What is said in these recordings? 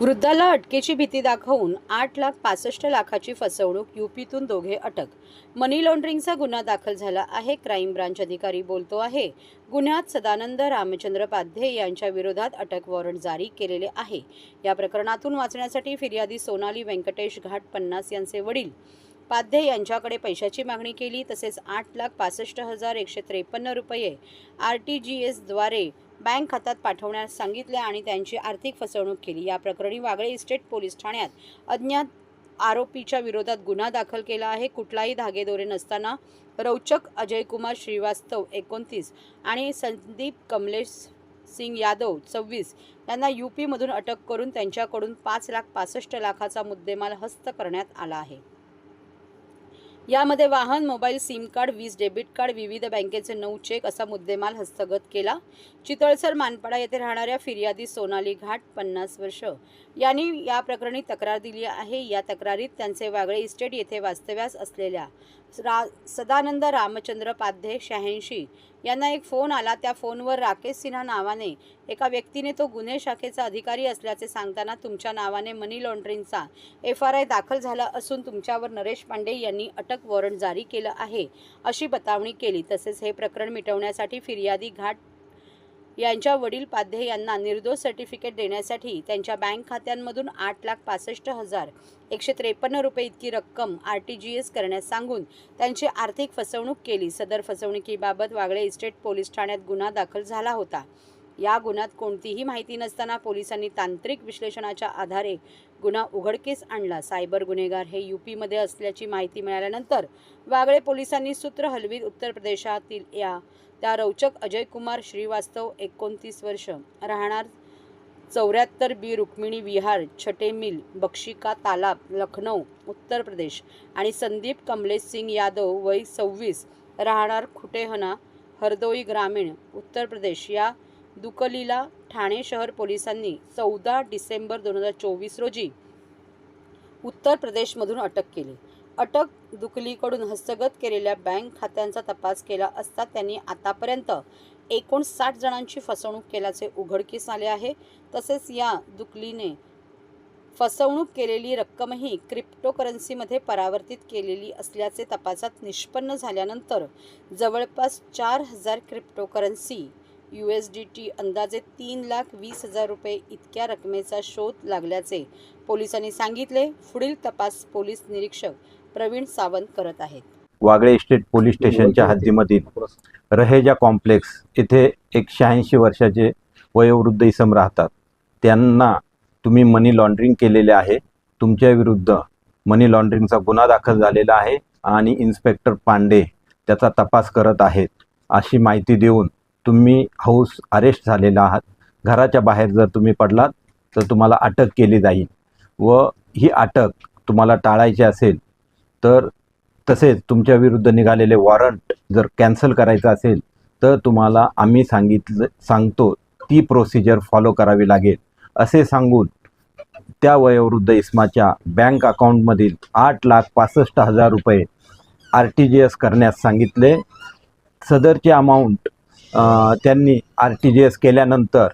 वृद्धाला अटकेची भीती दाखवून 8,65,00,000ची फसवणूक. यूपीतून दोघे अटक. मनी लॉन्ड्रिंगचा गुन्हा दाखल झाला आहे. क्राईम ब्रांच अधिकारी बोलतो आहे. गुन्ह्यात सदानंद रामचंद्र पाध्ये यांच्या विरोधात अटक वॉरंट जारी केलेले आहे. या प्रकरणातून वाचण्यासाठी फिर्यादी सोनाली व्यंकटेश घाट 50 यांचे वडील पाध्ये यांच्याकडे पैशाची मागणी केली. तसेच 8,65,153 रुपये RTGS द्वारे बँक खात्यात पाठवण्यास सांगितले आणि त्यांची आर्थिक फसवणूक केली. या प्रकरणी वागळे इस्टेट पोलीस ठाण्यात अज्ञात आरोपीच्या विरोधात गुन्हा दाखल केला आहे. कुठलाही धागेदोरे नसताना रौचक अजयकुमार श्रीवास्तव 29 आणि संदीप कमलेश सिंग यादव 26 यांना यूपीमधून अटक करून त्यांच्याकडून 5,65,00,000चा मुद्देमाल हस्त करण्यात आला आहे. यामध्ये वाहन, mobile, SIM card, 20 debit card, विविध बँकेचे 9 चेक असा मुद्देमाल हस्तगत केला. चितळसर मानपाडा येथे राहणाऱ्या फिर्यादी सोनाली घाट 50 वर्ष यांनी या प्रकरणी तक्रार दिली आहे. या तक्रारीत त्यांचे वागळे इस्टेट येथे वास्तव्यास असलेल्या सदानंद रामचंद्र पाध्ये 86 यांना एक फोन आला. त्या फोनवर राकेश सिन्हा नावाने एका व्यक्तीने तो गुन्हे शाखेचा अधिकारी असल्याचे सांगताना तुमच्या नावाने मनी लॉन्ड्रिंगचा FRI दाखल झाला असून तुमच्यावर नरेश पांडे यांनी अटक वॉरंट जारी केलं आहे अशी बतावणी केली. तसेच हे प्रकरण मिटवण्यासाठी फिर्यादी घाट यांच्या वडील पाध्ये यांना निर्दोष सर्टिफिकेट देण्यासाठी त्यांच्या बँक खात्यांमधून 8,65,153 रुपये इतकी रक्कम RTGS करण्यास सांगून त्यांची आर्थिक फसवणूक केली. सदर फसवणुकीबाबत वागळे इस्टेट पोलीस ठाण्यात गुन्हा दाखल झाला होता. या गुन्ह्यात कोणतीही माहिती नसताना पोलिसांनी तांत्रिक विश्लेषणाच्या आधारे गुन्हा उघडकीस आणला. सायबर गुन्हेगार हे यूपीमध्ये असल्याची माहिती मिळाल्यानंतर वागळे पोलिसांनी सूत्र हलवीत उत्तर प्रदेशातील त्या रौचक अजयकुमार श्रीवास्तव 29 वर्ष राहणार 74B रुक्मिणी विहार, छटे मिल, बक्षिका तालाब, लखनौ उत्तर प्रदेश आणि संदीप कमलेश सिंग यादव वय 26 राहणार खुटेहना, हरदोई ग्रामीण उत्तर प्रदेश या दुकलीला ठाणे शहर पोलिसांनी 14 डिसेंबर 2024 रोजी उत्तर प्रदेशमधून अटक केली. अटक दुकलीकडून हस्तगत केलेल्या बँक खात्यांचा तपास केला असता त्यांनी आतापर्यंत 59 जणांची फसवणूक केल्याचे उघडकीस आले आहे. तसेच या दुकलीने फसवणूक केलेली रक्कमही क्रिप्टोकरन्सीमध्ये परावर्तित केलेली असल्याचे तपासात निष्पन्न झाल्यानंतर जवळपास 4,000 क्रिप्टोकरन्सी USDT अंदाजे 3,20,000 रुपये इतक्या रकमेचा शोध लागल्याचे पोलिसांनी सांगितले. पुढील तपास पोलीस निरीक्षक प्रवीण सावंत करत आहेत. वागळे इस्टेट पोलीस स्टेशनच्या हद्दीमधील रहेजा कॉम्प्लेक्स येथे एक 86 वर्षाचे वयोवृद्ध इसम राहतात. त्यांना तुम्ही मनी लॉन्ड्रिंग केलेले आहे. तुमच्या विरुद्ध मनी लॉन्ड्रिंगचा गुन्हा दाखल झालेला आहे आणि इन्स्पेक्टर पांडे त्याचा तपास करत आहेत अशी माहिती देऊन तुम्ही हाऊस अरेस्ट झालेला आहात. घराच्या बाहेर जर तुम्ही पडलात तर तुम्हाला अटक केली जाईल व ही अटक तुम्हाला टाळायची असेल तर तसेच तुमच्या विरुद्ध निघालेले वॉरंट जर कॅन्सल करायचं असेल तर तुम्हाला आम्ही सांगतो ती प्रोसिजर फॉलो करावी लागेल असे सांगून त्या वयोवृद्ध इसमाच्या बँक अकाउंटमधील 8,65,000 रुपये RTGS करण्यास सांगितले. सदरचे अमाऊंट त्यांनी RTGS केल्यानंतर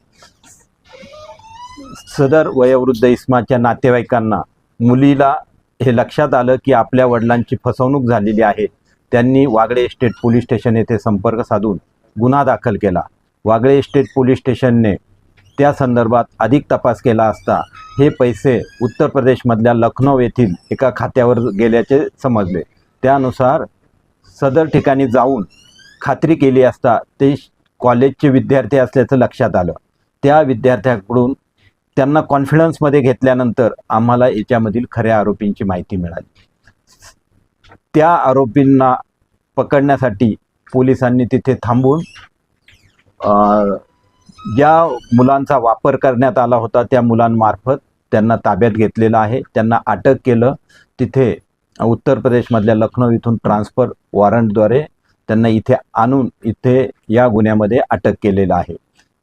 सदर वयोवृद्ध इसमाच्या नातेवाईकांना मुलीला हे लक्षात आलं की आपल्या वडिलांची फसवणूक झालेली आहे. त्यांनी वागळे इस्टेट पोलीस स्टेशन येथे संपर्क साधून गुन्हा दाखल केला. वागळे इस्टेट पोलीस स्टेशनने त्या संदर्भात अधिक तपास केला असता हे पैसे उत्तर प्रदेशमधल्या लखनौ येथील एका खात्यावर गेल्याचे समजले. त्यानुसार सदर ठिकाणी जाऊन खात्री केली असता ते कॉलेजचे विद्यार्थी असल्याचं लक्षात आलं. त्या विद्यार्थ्याकडून त्यांना कॉन्फिडन्समध्ये घेतल्यानंतर आम्हाला याच्यामधील खऱ्या आरोपींची माहिती मिळाली. त्या आरोपींना पकडण्यासाठी पोलिसांनी तिथे थांबून ज्या मुलांचा वापर करण्यात आला होता त्या मुलांमार्फत त्यांना ताब्यात घेतलेलं आहे. त्यांना अटक केलं. तिथे उत्तर प्रदेशमधल्या लखनौ इथून ट्रान्सफर वॉरंटद्वारे त्यांना इथे आणून इथे या गुन्ह्यामध्ये अटक केलेलं आहे.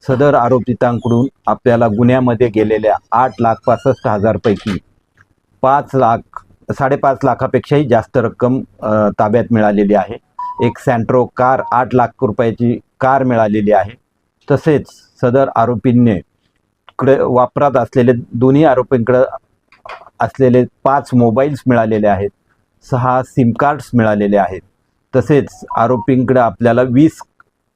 सदर आरोपितांकडून आपल्याला गुन्ह्यामध्ये गेलेल्या 8,65,000 पैकी 5,5 लाखापेक्षाही जास्त रक्कम ताब्यात मिळालेली आहे. एक सँट्रो कार 8 लाख रुपयाची कार मिळालेली आहे. तसेच सदर आरोपींनी वापरात असलेले दोन्ही आरोपींकडे असलेले 5 मोबाईल्स मिळालेले आहेत, 6 सिम कार्ड्स मिळालेले आहेत. तसेच आरोपींकडे आपल्याला 20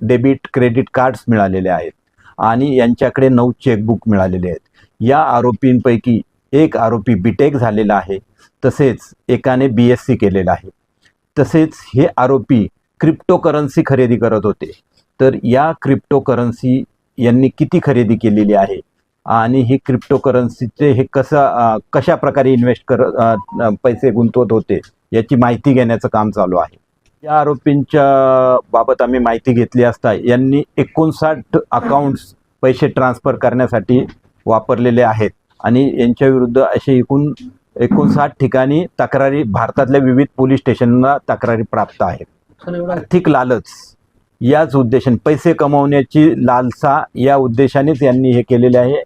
डेबिट क्रेडिट कार्ड्स मिळालेले आहेत आणि यांच्याकडे 9 चेकबुक मिळालेले आहेत. या आरोपींपैकी एक आरोपी बीटेक झालेला आहे, तसेच एकाने BSc केलेला आहे. तसेच हे आरोपी क्रिप्टोकरन्सी खरेदी करत होते. तर या क्रिप्टोकरन्सी यांनी किती खरेदी केलेली आहे आणि ही क्रिप्टोकरन्सीचे हे कशा प्रकारे पैसे गुंतवत होते याची माहिती घेण्याचं काम चालू आहे. या आरोपींच्या बाबत आम्ही माहिती घेतली असता यांनी 59 अकाउंट्स पैसे ट्रान्सफर करण्यासाठी वापरलेले आहेत आणि यांच्या विरुद्ध असे एकूण 59 ठिकाणी तक्रारी भारतातल्या विविध पोलीस स्टेशनला तक्रारी प्राप्त आहेत. आर्थिक लालच याच उद्देशाने, पैसे कमवण्याची लालसा या उद्देशानेच यांनी हे केलेले आहे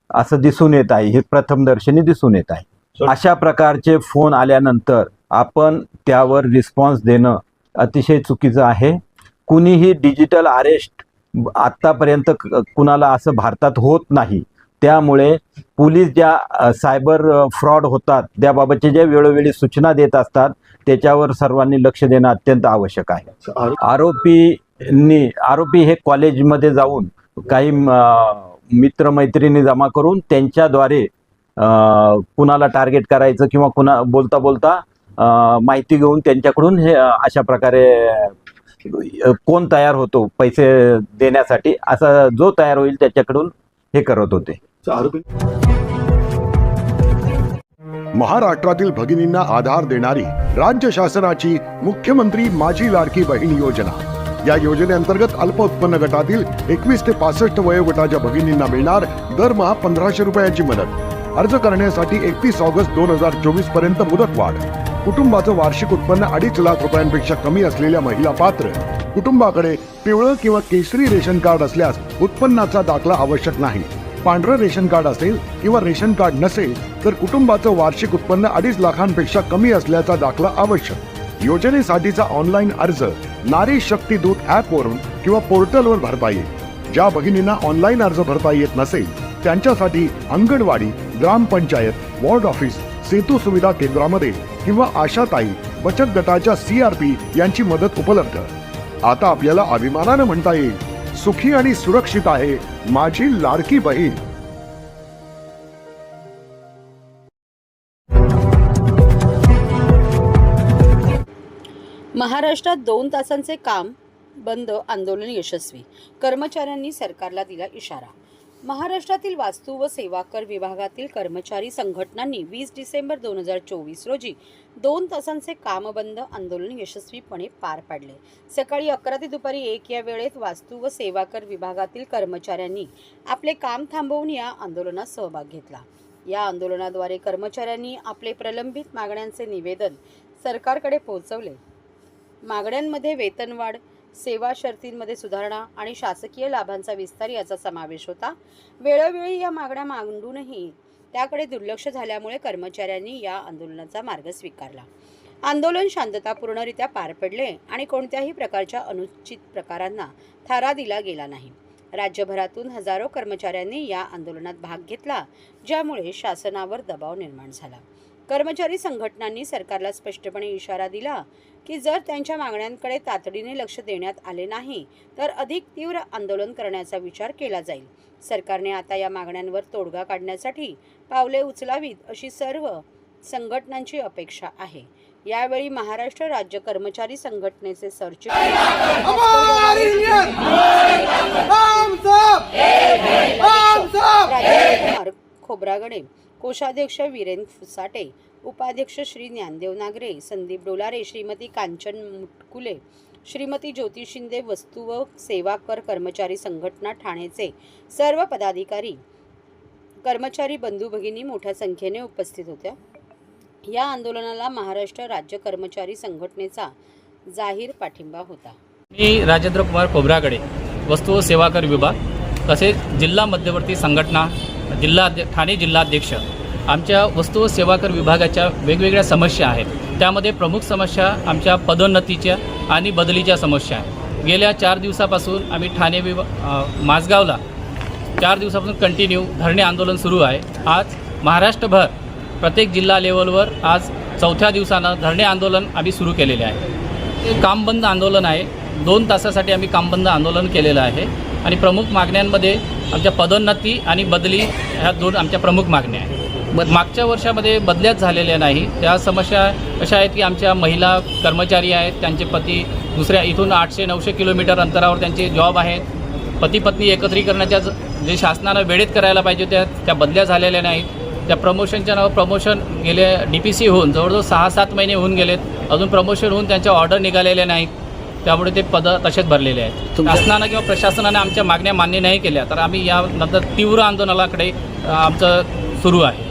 असं दिसून येत आहे. हे प्रथमदर्शनी दिसून येत आहे. अशा प्रकारचे फोन आल्यानंतर आपण त्यावर रिस्पॉन्स देणं अतिशय चुकीचं आहे. कुणीही डिजिटल अरेस्ट आत्तापर्यंत कुणाला असं भारतात होत नाही. त्यामुळे पोलीस ज्या सायबर फ्रॉड होतात त्याबाबतचे ज्या वेळोवेळी सूचना देत असतात त्याच्यावर सर्वांनी लक्ष देणं अत्यंत आवश्यक आहे. आरोपी हे कॉलेजमध्ये जाऊन काही मित्रमैत्रिणी जमा करून त्यांच्याद्वारे कुणाला टार्गेट करायचं किंवा बोलता बोलता माहिती घेऊन त्यांच्याकडून हे अशा प्रकारे कोण तयार होतो पैसे देण्यासाठी, असा जो तयार होईल त्याच्याकडून हे करत होते. महाराष्ट्रातील भगिनींना आधार देणारी राज्य शासनाची मुख्यमंत्री माझी लाडकी बहीण योजना. या योजनेअंतर्गत अल्प उत्पन्न गटातील 21 ते 65 वयोगटाच्या भगिनींना मिळणार दरमहा 1500 रुपयांची मदत. अर्ज करण्यासाठी 31 ऑगस्ट 2024 पर्यंत मुदतवाढ. कुटुंबाचं वार्षिक उत्पन्न 2.5 लाख रुपयांपेक्षा कमी असलेल्या महिला पात्र. कुटुंबाकडे पिवळं किंवा केसरी रेशन कार्ड असल्यास उत्पन्नाचा दाखला आवश्यक नाही. पांढरं रेशन कार्ड असेल किंवा रेशन कार्ड नसेल तर कुटुंबाचं वार्षिक उत्पन्न 2.5 लाखांपेक्षा कमी असल्याचा दाखला आवश्यक. योजनेसाठीचा ऑनलाईन अर्ज नारी शक्ती दूत ॲपवरून किंवा पोर्टलवर भरता येईल. ज्या भगिनींना ऑनलाईन अर्ज भरता येत नसेल त्यांच्यासाठी अंगणवाडी, ग्रामपंचायत, वॉर्ड ऑफिस, सेतू सुविधा केंद्रामध्ये किंवा आशाताई बचत गटाच्या CRP यांची मदत उपलब्ध. आता आपल्याला अभिमानानं म्हणता येईल, सुखी आणि सुरक्षित आहे माझी लाडकी बहीण. महाराष्ट्रात 2 तासांचे काम बंद आंदोलन यशस्वी. कर्मचाऱ्यांनी सरकारला दिला इशारा. महाराष्ट्रातील वास्तू व सेवा कर विभागातील कर्मचारी संघटनांनी 20 डिसेंबर 2024 रोजी 2 तासांचे काम बंद आंदोलन यशस्वीपणे पार पाडले. सकाळी 11 ते दुपारी 1 या वेळेत वास्तू व सेवा कर विभागातील कर्मचाऱ्यांनी आपले काम थांबवून या आंदोलनात सहभाग घेतला. या आंदोलनाद्वारे कर्मचाऱ्यांनी आपले प्रलंबित मागण्यांचे निवेदन सरकारकडे पोहोचवले. मागण्यांमध्ये वेतनवाढ, सेवा शर्तींमध्ये सुधारणा आणि शासकीय लाभांचा विस्तार याचा समावेश होता. वेळोवेळी या मागण्या मांडूनही त्याकडे दुर्लक्ष झाल्यामुळे कर्मचाऱ्यांनी या आंदोलनाचा मार्ग स्वीकारला. आंदोलन शांततापूर्णरित्या पार पडले आणि कोणत्याही प्रकारच्या अनुचित प्रकारांना थारा दिला गेला नाही. राज्यभरातून हजारो कर्मचाऱ्यांनी या आंदोलनात भाग घेतला, ज्यामुळे शासनावर दबाव निर्माण झाला. कर्मचारी संघटनांनी सरकारला स्पष्टपणे इशारा दिला की जर त्यांच्या मागण्यांकडे तातडीने लक्ष देण्यात आले नाही तर अधिक तीव्र आंदोलन करण्याचा विचार केला जाईल. सरकारने आता या मागण्यांवर तोडगा काढण्यासाठी पावले उचलावीत अशी सर्व संघटनांची अपेक्षा आहे. यावेळी महाराष्ट्र राज्य कर्मचारी संघटनेचे सरचिटणीस राजेंद्रकुमार खोब्रागडे, कोषाध्यक्ष वीरेंद्र फुसाटे, उपाध्यक्ष श्री ज्ञानदेव नागरे, संदीप डोलारे, श्रीमती कांचन मुटकुले, श्रीमती ज्योती शिंदे, वस्तू व सेवा कर कर्मचारी संघटना ठाणेचे सर्व पदाधिकारी, कर्मचारी बंधू भगिनी मोठ्या संख्येने उपस्थित होत्या. या आंदोलनाला महाराष्ट्र राज्य कर्मचारी संघटनेचा जाहीर पाठिंबा होता. मी राजेंद्रकुमार खोब्रागडे, वस्तू व सेवा कर विभाग, तसेच जिल्हा मध्यवर्ती संघटना ठाणे जिल्हाध्यक्ष. आमच्या वस्तू व सेवा कर विभागाच्या वेगवेगळ्या समस्या आहेत. त्यामध्ये प्रमुख समस्या आमच्या पदोन्नतीच्या आणि बदलीच्या समस्या आहेत. गेल्या 4 दिवसापासून आम्ही ठाणे माझगावला 4 दिवसापासून कंटिन्यू धरणे आंदोलन सुरू आहे. आज महाराष्ट्रभर प्रत्येक जिल्हा लेवलवर आज 4थ्या दिवसानं धरणे आंदोलन आम्ही सुरू केलेले आहे. हे कामबंद आंदोलन आहे. 2 तासासाठी आम्ही कामबंद आंदोलन केलेलं आहे आणि प्रमुख मागण्यांमध्ये आमच्या पदोन्नती आणि बदली ह्या 2 आमच्या प्रमुख मागण्या आहेत. मागच्या वर्षामध्ये बदल्याच झालेल्या नाही. त्या समस्या अशा आहेत की आमच्या महिला कर्मचारी आहेत, त्यांचे पती दुसऱ्या इथून 800-900 किलोमीटर अंतरावर त्यांचे जॉब आहेत. पती पत्नी एकत्रीकरणाच्या जे शासनानं वेळेत करायला पाहिजे त्या बदल्या झालेल्या नाहीत. त्या प्रमोशनच्या नावावर प्रमोशन गेले DPC होऊन जवळजवळ 6-7 महिने होऊन गेलेत, अजून प्रमोशन होऊन त्यांच्या ऑर्डर निघालेल्या नाहीत. त्यामुळे ते पदं तसेच भरलेले आहेत. शासनानं किंवा प्रशासनाने आमच्या मागण्या मान्य नाही केल्या तर आम्ही यानंतर तीव्र आंदोलनाकडे आमचं सुरू आहे.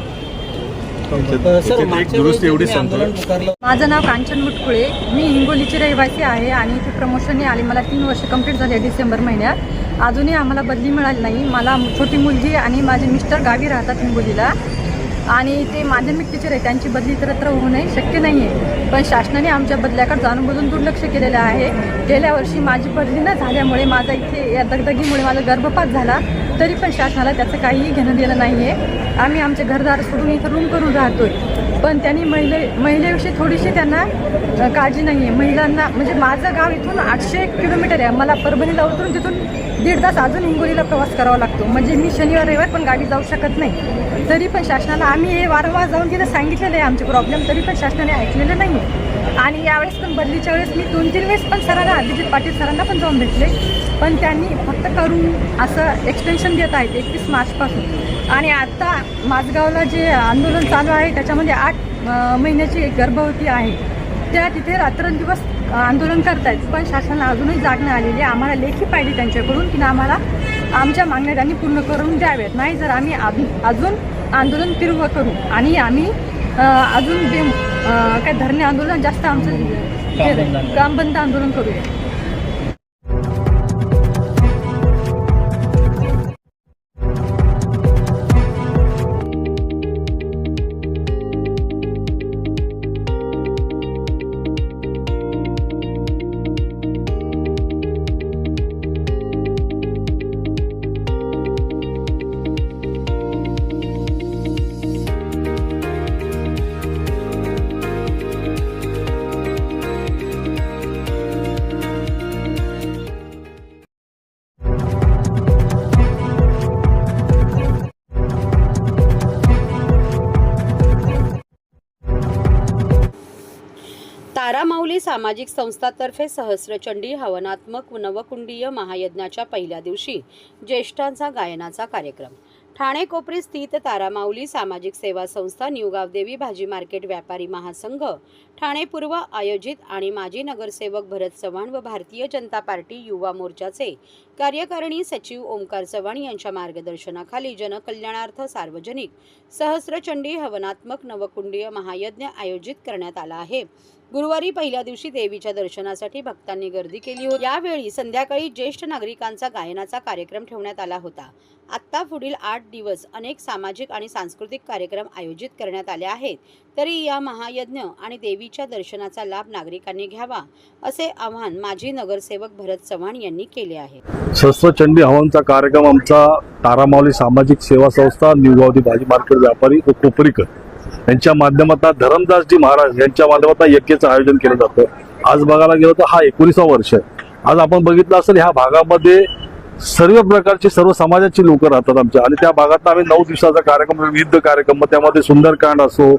माझं नाव कांचन मुटकुळे, मी हिंगोलीची रहिवासी आहे आणि इथे प्रमोशनने आली. मला 3 वर्ष कंप्लीट झाले डिसेंबर महिन्यात. अजूनही आम्हाला बदली मिळाली नाही. मला छोटी मुलगी आणि माझे मिस्टर गावी राहतात हिंगोलीला आणि ते माध्यमिक टीचर आहे, त्यांची बदली इतरत्र होणे शक्य नाही आहे. पण शासनाने आमच्या बदल्याकडे जाणून बुजून दुर्लक्ष केलेलं आहे. गेल्या वर्षी माझी बदली न झाल्यामुळे माझा इथे या दगदगीमुळे माझा गर्भपात झाला, तरी पण शासनाला त्याचं काहीही घेणं देणं नाही आहे. आम्ही आमचे घरदार सोडून इथं रूम करून राहतोय, पण त्यांनी महिलेविषयी थोडीशी त्यांना काळजी नाही आहे. महिलांना म्हणजे माझं गाव इथून 800 किलोमीटर आहे. मला परभणीला उतरून तिथून 1.5 तास अजून हिंगोलीला प्रवास करावा लागतो. म्हणजे मी शनिवार रविवार पण गावी जाऊ शकत नाही. तरी पण शासनाला आम्ही हे वारंवार जाऊन तिथं सांगितलेलं आहे आमचे प्रॉब्लेम, तरी पण शासनाने ऐकलेलं नाही. आणि यावेळेस पण बदलीच्या वेळेस मी 2-3 वेळेस पण सरांना अभिजित पाटील सरांना पण जाऊन भेटले, पण त्यांनी फक्त करून असं एक्सटेन्शन देत आहेत 31 मार्चपासून. आणि आता माझगावला जे आंदोलन चालू आहे त्याच्यामध्ये 8 महिन्याची एक गर्भवती आहे, त्या तिथे रात्रंदिवस आंदोलन करतायत. पण शासनाला अजूनही जाग नाही आलेली. आम्हाला लेखी पाहिजे त्यांच्याकडून की आम्हाला आमच्या मागण्या त्यांनी पूर्ण करून द्याव्यात. नाही जर आम्ही अजून आंदोलन तीव्र करू आणि आम्ही अजून काय धरणे आंदोलन जास्त आमचं कामबंद आंदोलन करूया. तारामाऊली सामाजिक संस्थातर्फे सहस्रचंडी हवनात्मक नवकुंडीय महायज्ञाच्या पहिल्या दिवशी ज्येष्ठांचा गायनाचा कार्यक्रम. ठाणे कोपरी स्थित तारामाऊली सामाजिक सेवा संस्था, न्यूगाव देवी भाजी मार्केट व्यापारी महासंघ ठाणे पूर्व आयोजित आणि माजी नगरसेवक भरत चव्हाण व भारतीय जनता पार्टी युवा मोर्चाचे कार्यकारिणी सचिव ओमकार चव्हाण यांच्या मार्गदर्शनाखाली जनकल्याणार्थ सार्वजनिक सहस्रचंडी हवनात्मक नवकुंडीय महायज्ञ आयोजित करण्यात आला आहे. गुरुवारी पहिल्या दिवशी देवीच्या दर्शनासाठी भक्तांनी गर्दी केली होती. यावेळी संध्याकाळी ज्येष्ठ नागरिकांचा गायनाचा कार्यक्रम ठेवण्यात आला होता. आत्ता पुढील 8 दिवस अनेक सामाजिक आणि सांस्कृतिक कार्यक्रम आयोजित करण्यात आले आहेत, तरी या महायज्ञ आणि देवीच्या दर्शनाचा लाभ नागरिकांनी घ्यावा असे आवाहन माजी नगरसेवक भरत चव्हाण यांनी केले आहे. सहस्रचंडी हवनचा कार्यक्रम आमचा तारामाऊली सामाजिक सेवा संस्था, न्यूगावदी भाजी मार्केट व्यापारी व कोपरीकर यांच्या माध्यमातून धरमदासजी महाराज यांच्या माध्यमातून यज्ञाचं आयोजन केलं जातं. आज बघायला गेलं तर हा 19वा वर्ष आहे. आज आपण बघितलं असेल ह्या भागामध्ये सर्व प्रकारचे सर्व समाजाची लोक राहतात आमच्या, आणि त्या भागात आम्ही 9 दिवसाचा कार्यक्रम, विविध कार्यक्रम, त्यामध्ये सुंदरकांड असो,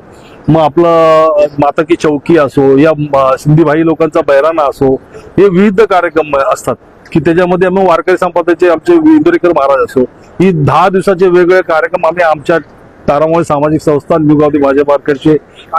मग आपलं माता की चौकी असो, या सिंधी भाई लोकांचा बैराना असो, हे विविध कार्यक्रम असतात की त्याच्यामध्ये आम्ही वारकरी संप्रदायाचे आमचे इंदोरीकर महाराज असो, ही 10 दिवसाचे वेगवेगळे कार्यक्रम आम्ही आमच्या तारामाऊली सामाजिक संस्था, न्यूगावदी भाजी मार्केटची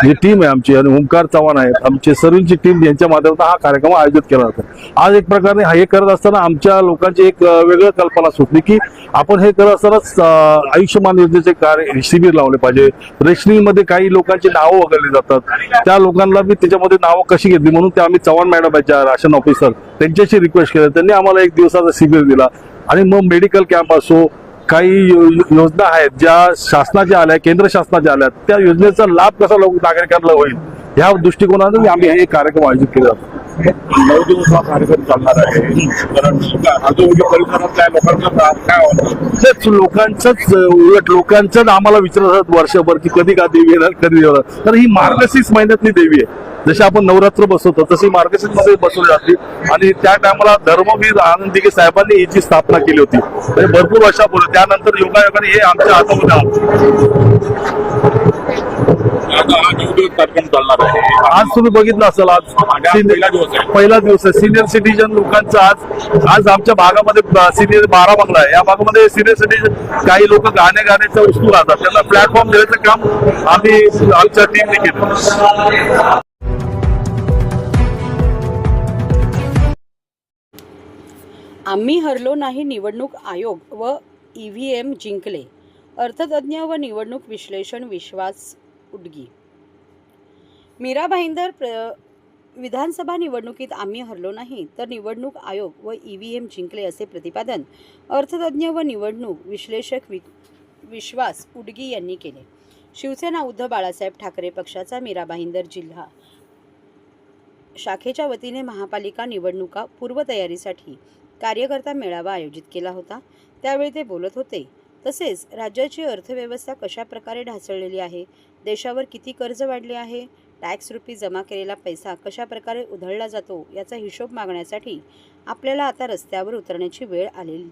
जी टीम आहे आमची आणि ओमकार चव्हाण आहेत आमची सर्वांची टीम, यांच्या माध्यमातून हा कार्यक्रम आयोजित केला जातो. आज एक प्रकारे हे करत असताना आमच्या लोकांची एक वेगळी कल्पना सुचली की आपण हे करत असताना आयुष्यमान योजनेचे शिबिर लावले पाहिजे. रेशनिंगमध्ये काही लोकांची नावं वगळली जातात, त्या लोकांना बी त्याच्यामध्ये नावं कशी घेतली म्हणून ते आम्ही चव्हाण मॅडम आहेत राशन ऑफिसर, त्यांच्याशी रिक्वेस्ट केलं. त्यांनी आम्हाला 1 दिवसाचा शिबिर दिला. आणि मग मेडिकल कॅम्प असो, काही योजना आहेत ज्या शासनाच्या आल्या, केंद्र शासनाच्या आल्या, त्या योजनेचा लाभ कसा नागरिकांना होईल ह्या दृष्टिकोनातून आम्ही हे कार्यक्रम आयोजित केले जातो. 9 दिवस हा कार्यक्रम चालणार आहे. कारण आजूबाजू परिसरातल्या लोकांचा काय होतं तेच उलट लोकांचंच आम्हाला विचारतात वर्षभर की कधी का देवी येणार कधी येणार. तर ही मार्गशीर्ष महिन्यातली देवी आहे. जशी आपण नवरात्र बसवतो तशी मार्गशीर्ष मध्ये बसवली जाते. आणि त्या टायमाला धर्मवीर आनंद दिघे साहेबांनी हिची स्थापना केली होती. म्हणजे भरपूर वर्षापूर्वी. त्यानंतर योगायोगाने हे आमच्या हातामध्ये आलं. कार्यक्रम चालणार आहे. आज तुम्ही बघितलं असेल, आज पहिला दिवस आहे. सिनियर सिटीजन लोकांचा आज आमच्या भागामध्ये सिनियर 12 बंगला आहे. या भागामध्ये सिनियर सिटीजन काही लोक गाण्याचा उत्सुक राहतात. त्यांना प्लॅटफॉर्म देण्याचं काम आम्ही आमच्या टीमने केलं. आम्ही हरलो नाही, निवडणूक आयोग व EVM जिंकले. अर्थतज्ज्ञ व निवडणूक विश्लेषण विश्वास उडगी. मीरा भाईंदर विधानसभा निवडणुकीत आम्ही हरलो नाही तर निवडणूक आयोग व EVM जिंकले असे प्रतिपादन अर्थतज्ज्ञ व निवडणूक विश्लेषक विश्वास उडगी यांनी केले. शिवसेना उद्धव बाळासाहेब ठाकरे पक्षाचा मीरा भाईंदर जिल्हा शाखेच्या वतीने महापालिका निवडणुका पूर्वतयारीसाठी कार्यकर्ता मेळावा आयोजित केला होता. त्यावेळी ते बोलत होते. तसेच राज्याची अर्थव्यवस्था कशा प्रकारे ढासळलेली आहे, देशावर किती कर्ज वाढले आहे, टॅक्स रुपी जमा केलेला पैसा कशा प्रकारे उधळला जातो याचा हिशोब मागण्यासाठी आपल्याला आता रस्त्यावर उतरण्याची वेळ आलेली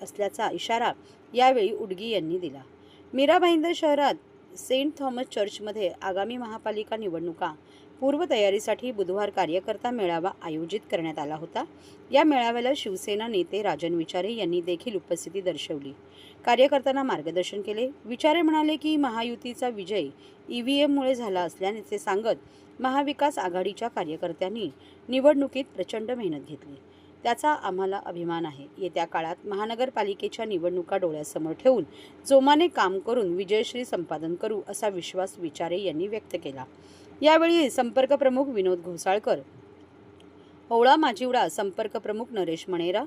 असल्याचा इशारा यावेळी उडगी यांनी दिला. मीरा भाईंदर शहरात सेंट थॉमस चर्चमध्ये आगामी महापालिका निवडणुका पूर्वतयारीसाठी बुधवार कार्यकर्ता मेळावा आयोजित करण्यात आला होता. या मेळाव्याला शिवसेना नेते राजन विचारे यांनी देखील उपस्थिती दर्शवली. कार्यकर्त्यांना मार्गदर्शन केले. विचारे म्हणाले की महायुतीचा विजय EVMमुळे झाला असल्याचे सांगत महाविकास आघाडीच्या कार्यकर्त्यांनी निवडणुकीत प्रचंड मेहनत घेतली. त्याचा आम्हाला अभिमान आहे. येत्या काळात महानगरपालिकेच्या निवडणुका डोळ्यासमोर ठेवून जोमाने काम करून विजयश्री संपादन करू असा विश्वास विचारे यांनी व्यक्त केला. यावेळी संपर्क प्रमुख विनोद घोसाळकर, होवळा माजिवडा संपर्क प्रमुख नरेश मणेरा,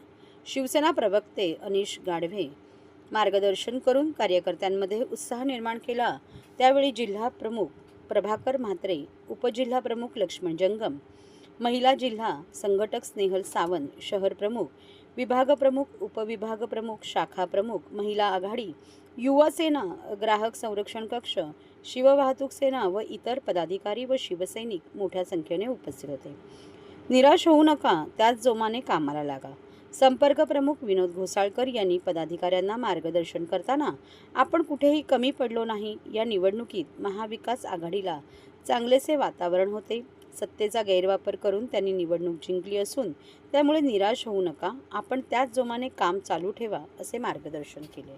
शिवसेना प्रवक्ते अनिश गाढवे मार्गदर्शन करून कार्यकर्त्यांमध्ये उत्साह निर्माण केला. त्यावेळी जिल्हा प्रमुख प्रभाकर म्हात्रे, उपजिल्हा प्रमुख लक्ष्मण जंगम, महिला जिल्हा संघटक स्नेहल सावंत, शहर प्रमुख, विभाग प्रमुख, उपविभाग प्रमुख, शाखा प्रमुख, महिला आघाडी, युवा सेना, ग्राहक संरक्षण कक्ष, शिववाहतूक सेना व इतर पदाधिकारी व शिवसैनिक मोठ्या संख्येने उपस्थित होते. निराश होऊ नका, त्याच जोमाने कामाला लागा. संपर्क प्रमुख विनोद घोसाळकर यांनी पदाधिकाऱ्यांना मार्गदर्शन करताना आपण कुठेही कमी पडलो नाही. या निवडणुकीत महाविकास आघाडीला चांगलेसे वातावरण होते. सत्तेचा गैरवापर करून त्यांनी निवडणूक जिंकली असून त्यामुळे निराश होऊ नका, आपण त्याच जोमाने काम चालू ठेवा असे मार्गदर्शन केले.